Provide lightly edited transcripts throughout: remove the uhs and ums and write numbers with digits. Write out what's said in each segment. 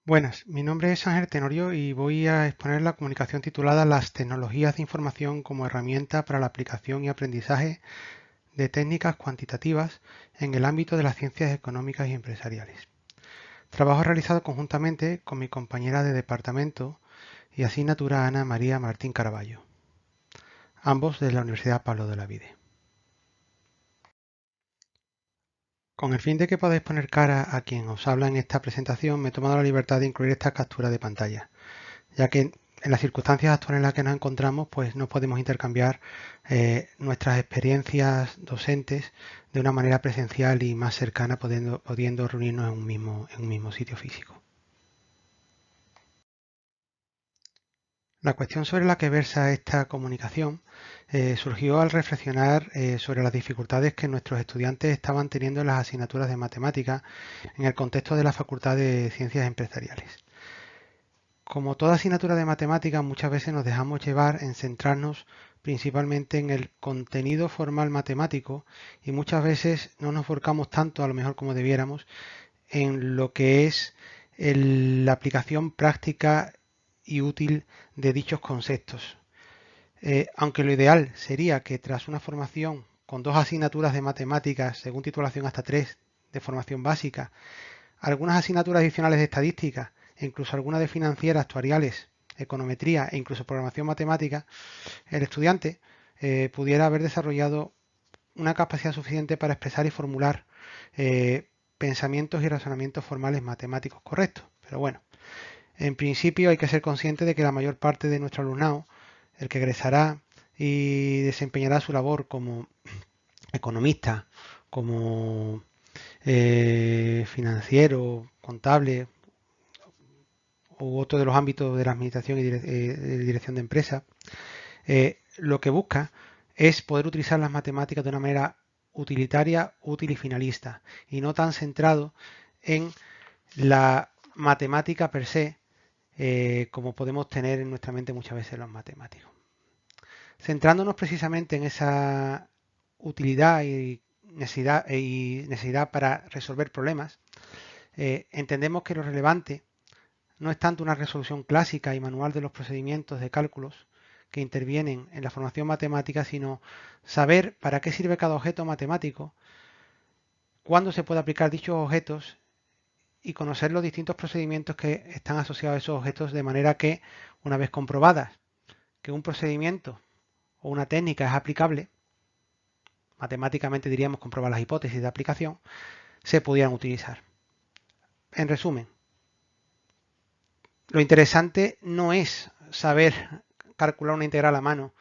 Buenas, mi nombre es Ángel Tenorio y voy a exponer la comunicación titulada Las tecnologías de información como herramienta para la aplicación y aprendizaje de técnicas cuantitativas en el ámbito de las ciencias económicas y empresariales. Trabajo realizado conjuntamente con mi compañera de departamento y asignatura Ana María Martín Caraballo, ambos de la Universidad Pablo de Olavide. Con el fin de que podáis poner cara a quien os habla en esta presentación, me he tomado la libertad de incluir esta captura de pantalla, ya que en las circunstancias actuales en las que nos encontramos, pues no podemos intercambiar nuestras experiencias docentes de una manera presencial y más cercana, pudiendo reunirnos en un mismo sitio físico. La cuestión sobre la que versa esta comunicación surgió al reflexionar sobre las dificultades que nuestros estudiantes estaban teniendo en las asignaturas de matemáticas en el contexto de la Facultad de Ciencias Empresariales. Como toda asignatura de matemáticas, muchas veces nos dejamos llevar en centrarnos principalmente en el contenido formal matemático y muchas veces no nos volcamos tanto, a lo mejor como debiéramos, en lo que es la aplicación práctica y útil de dichos conceptos. Aunque lo ideal sería que tras una formación con dos asignaturas de matemáticas, según titulación hasta tres de formación básica, algunas asignaturas adicionales de estadística e incluso algunas de financieras, actuariales, econometría e incluso programación matemática, el estudiante pudiera haber desarrollado una capacidad suficiente para expresar y formular pensamientos y razonamientos formales matemáticos correctos. Pero bueno, en principio hay que ser consciente de que la mayor parte de nuestro alumnado, el que egresará y desempeñará su labor como economista, como financiero, contable u otro de los ámbitos de la administración y dirección de empresa, lo que busca es poder utilizar las matemáticas de una manera utilitaria, útil y finalista, y no tan centrado en la matemática per se, como podemos tener en nuestra mente muchas veces los matemáticos. Centrándonos precisamente en esa utilidad y necesidad para resolver problemas, entendemos que lo relevante no es tanto una resolución clásica y manual de los procedimientos de cálculos que intervienen en la formación matemática, sino saber para qué sirve cada objeto matemático, cuándo se puede aplicar dichos objetos y conocer los distintos procedimientos que están asociados a esos objetos, de manera que, una vez comprobadas que un procedimiento o una técnica es aplicable, matemáticamente diríamos comprobar las hipótesis de aplicación, se pudieran utilizar. En resumen, lo interesante no es saber calcular una integral a mano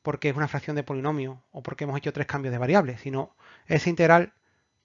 porque es una fracción de polinomio o porque hemos hecho tres cambios de variables, sino esa integral,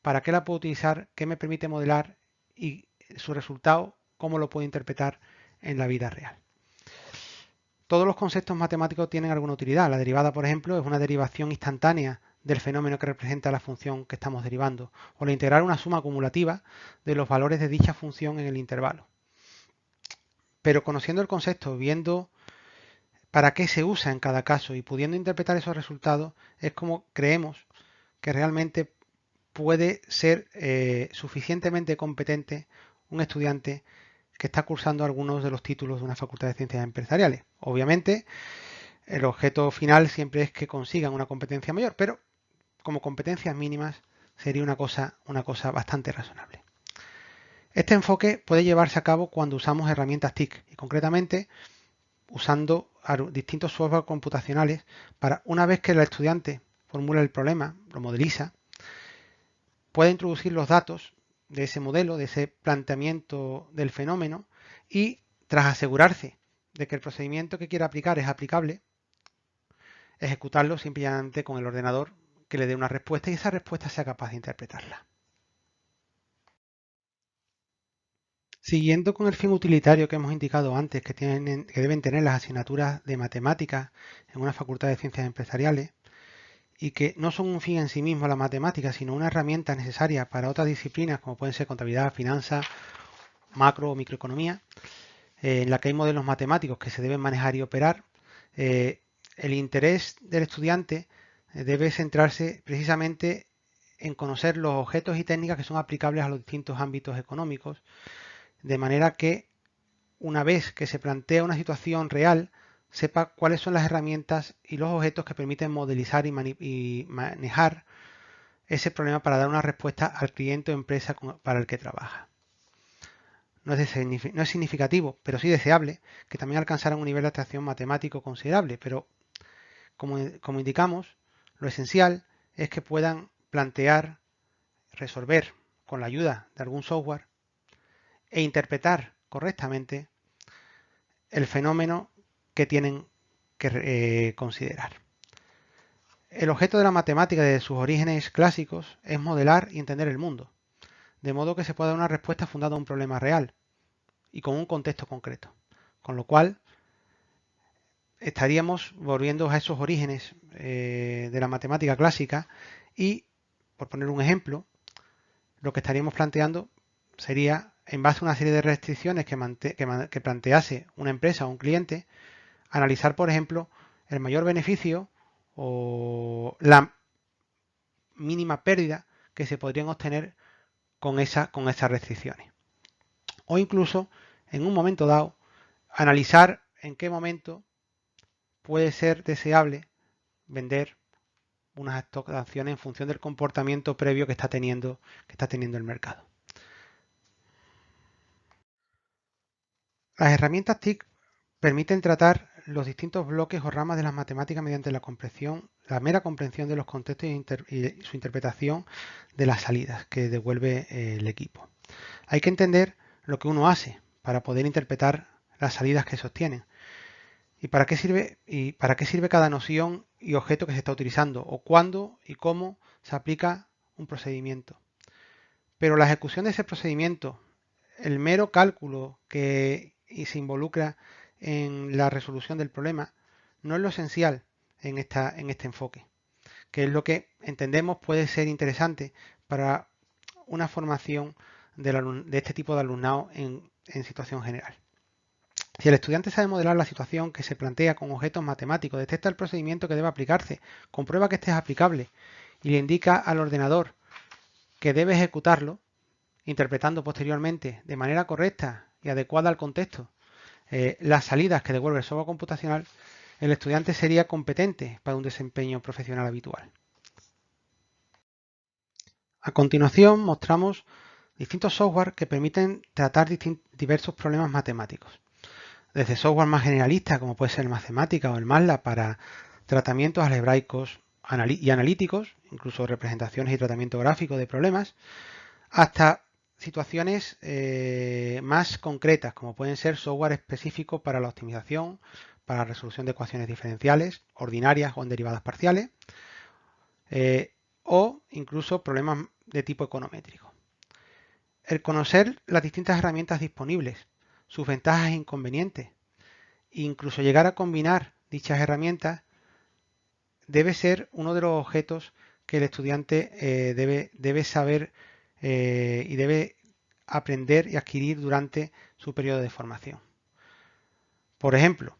para qué la puedo utilizar, qué me permite modelar y su resultado, cómo lo puedo interpretar en la vida real. Todos los conceptos matemáticos tienen alguna utilidad. La derivada, por ejemplo, es una derivación instantánea del fenómeno que representa la función que estamos derivando, o la integral una suma acumulativa de los valores de dicha función en el intervalo. Pero conociendo el concepto, viendo para qué se usa en cada caso y pudiendo interpretar esos resultados, es como creemos que realmente puede ser suficientemente competente un estudiante que está cursando algunos de los títulos de una facultad de ciencias empresariales. Obviamente, el objeto final siempre es que consigan una competencia mayor, pero como competencias mínimas sería una cosa bastante razonable. Este enfoque puede llevarse a cabo cuando usamos herramientas TIC y concretamente usando distintos software computacionales para, una vez que el estudiante formula el problema, lo modeliza, puede introducir los datos de ese modelo, de ese planteamiento del fenómeno y, tras asegurarse de que el procedimiento que quiere aplicar es aplicable, ejecutarlo simplemente con el ordenador que le dé una respuesta y esa respuesta sea capaz de interpretarla. Siguiendo con el fin utilitario que hemos indicado antes que deben tener las asignaturas de matemáticas en una facultad de ciencias empresariales, y que no son un fin en sí mismo las matemáticas, sino una herramienta necesaria para otras disciplinas como pueden ser contabilidad, finanzas, macro o microeconomía, en la que hay modelos matemáticos que se deben manejar y operar. El interés del estudiante debe centrarse precisamente en conocer los objetos y técnicas que son aplicables a los distintos ámbitos económicos, de manera que una vez que se plantea una situación real, sepa cuáles son las herramientas y los objetos que permiten modelizar y manejar ese problema para dar una respuesta al cliente o empresa para el que trabaja. No es significativo, pero sí deseable, que también alcanzaran un nivel de abstracción matemático considerable, pero como indicamos, lo esencial es que puedan plantear, resolver con la ayuda de algún software e interpretar correctamente el fenómeno que tienen que considerar. El objeto de la matemática desde sus orígenes clásicos es modelar y entender el mundo, de modo que se pueda dar una respuesta fundada en un problema real y con un contexto concreto. Con lo cual, estaríamos volviendo a esos orígenes de la matemática clásica y, por poner un ejemplo, lo que estaríamos planteando sería, en base a una serie de restricciones que plantease una empresa o un cliente, analizar, por ejemplo, el mayor beneficio o la mínima pérdida que se podrían obtener con esas restricciones. O incluso, en un momento dado, analizar en qué momento puede ser deseable vender unas stock de acciones en función del comportamiento previo que está teniendo el mercado. Las herramientas TIC permiten tratar los distintos bloques o ramas de las matemáticas mediante la mera comprensión de los contextos y su interpretación de las salidas que devuelve el equipo. Hay que entender lo que uno hace para poder interpretar las salidas que sostienen y para qué sirve cada noción y objeto que se está utilizando o cuándo y cómo se aplica un procedimiento. Pero la ejecución de ese procedimiento, el mero cálculo que se involucra en la resolución del problema, no es lo esencial en este enfoque, que es lo que entendemos puede ser interesante para una formación de este tipo de alumnado en situación general. Si el estudiante sabe modelar la situación que se plantea con objetos matemáticos, detecta el procedimiento que debe aplicarse, comprueba que este es aplicable y le indica al ordenador que debe ejecutarlo, interpretando posteriormente de manera correcta y adecuada al contexto las salidas que devuelve el software computacional, el estudiante sería competente para un desempeño profesional habitual. A continuación mostramos distintos software que permiten tratar diversos problemas matemáticos. Desde software más generalista como puede ser el Mathematica o el MATLAB para tratamientos algebraicos y analíticos, incluso representaciones y tratamiento gráfico de problemas, hasta situaciones más concretas, como pueden ser software específicos para la optimización, para la resolución de ecuaciones diferenciales, ordinarias o en derivadas parciales, o incluso problemas de tipo econométrico. El conocer las distintas herramientas disponibles, sus ventajas e inconvenientes, e incluso llegar a combinar dichas herramientas, debe ser uno de los objetos que el estudiante debe saber y debe aprender y adquirir durante su periodo de formación. Por ejemplo,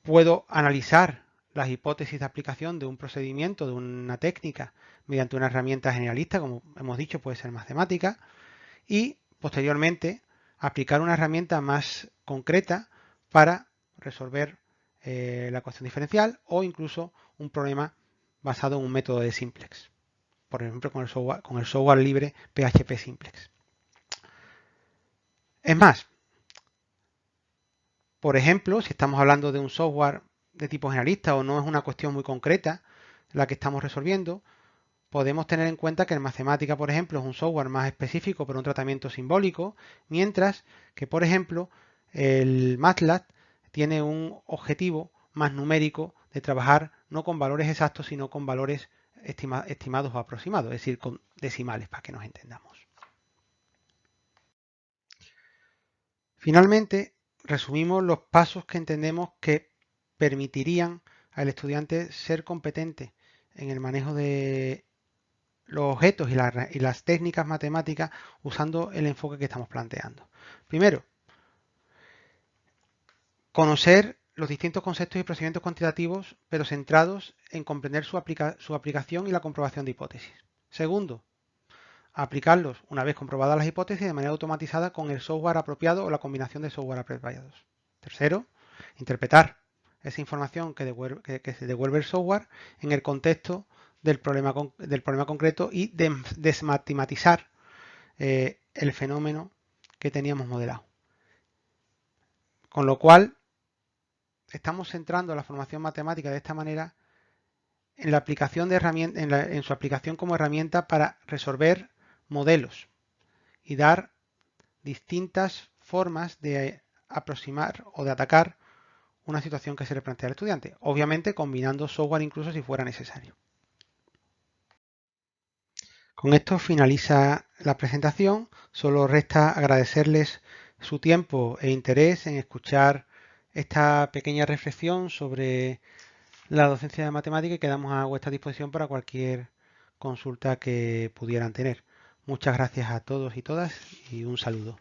puedo analizar las hipótesis de aplicación de un procedimiento, de una técnica, mediante una herramienta generalista, como hemos dicho, puede ser matemática, y posteriormente aplicar una herramienta más concreta para resolver la ecuación diferencial o incluso un problema basado en un método de simplex. Por ejemplo, con el software libre PHP Simplex. Es más, por ejemplo, si estamos hablando de un software de tipo generalista o no es una cuestión muy concreta la que estamos resolviendo, podemos tener en cuenta que el Mathematica, por ejemplo, es un software más específico para un tratamiento simbólico, mientras que, por ejemplo, el MATLAB tiene un objetivo más numérico de trabajar no con valores exactos, sino con valores estimados o aproximados, es decir, con decimales, para que nos entendamos. Finalmente, resumimos los pasos que entendemos que permitirían al estudiante ser competente en el manejo de los objetos y las técnicas matemáticas usando el enfoque que estamos planteando. Primero, conocer los distintos conceptos y procedimientos cuantitativos, pero centrados en comprender su aplicación y la comprobación de hipótesis. Segundo, aplicarlos una vez comprobadas las hipótesis de manera automatizada con el software apropiado o la combinación de software apropiados. Tercero, interpretar esa información que se devuelve el software en el contexto del problema concreto y desmatematizar el fenómeno que teníamos modelado. Con lo cual, estamos centrando la formación matemática de esta manera en la aplicación de en su aplicación como herramienta para resolver modelos y dar distintas formas de aproximar o de atacar una situación que se le plantea al estudiante, obviamente combinando software incluso si fuera necesario. Con esto finaliza la presentación, solo resta agradecerles su tiempo e interés en escuchar esta pequeña reflexión sobre la docencia de matemática y quedamos a vuestra disposición para cualquier consulta que pudieran tener. Muchas gracias a todos y todas y un saludo.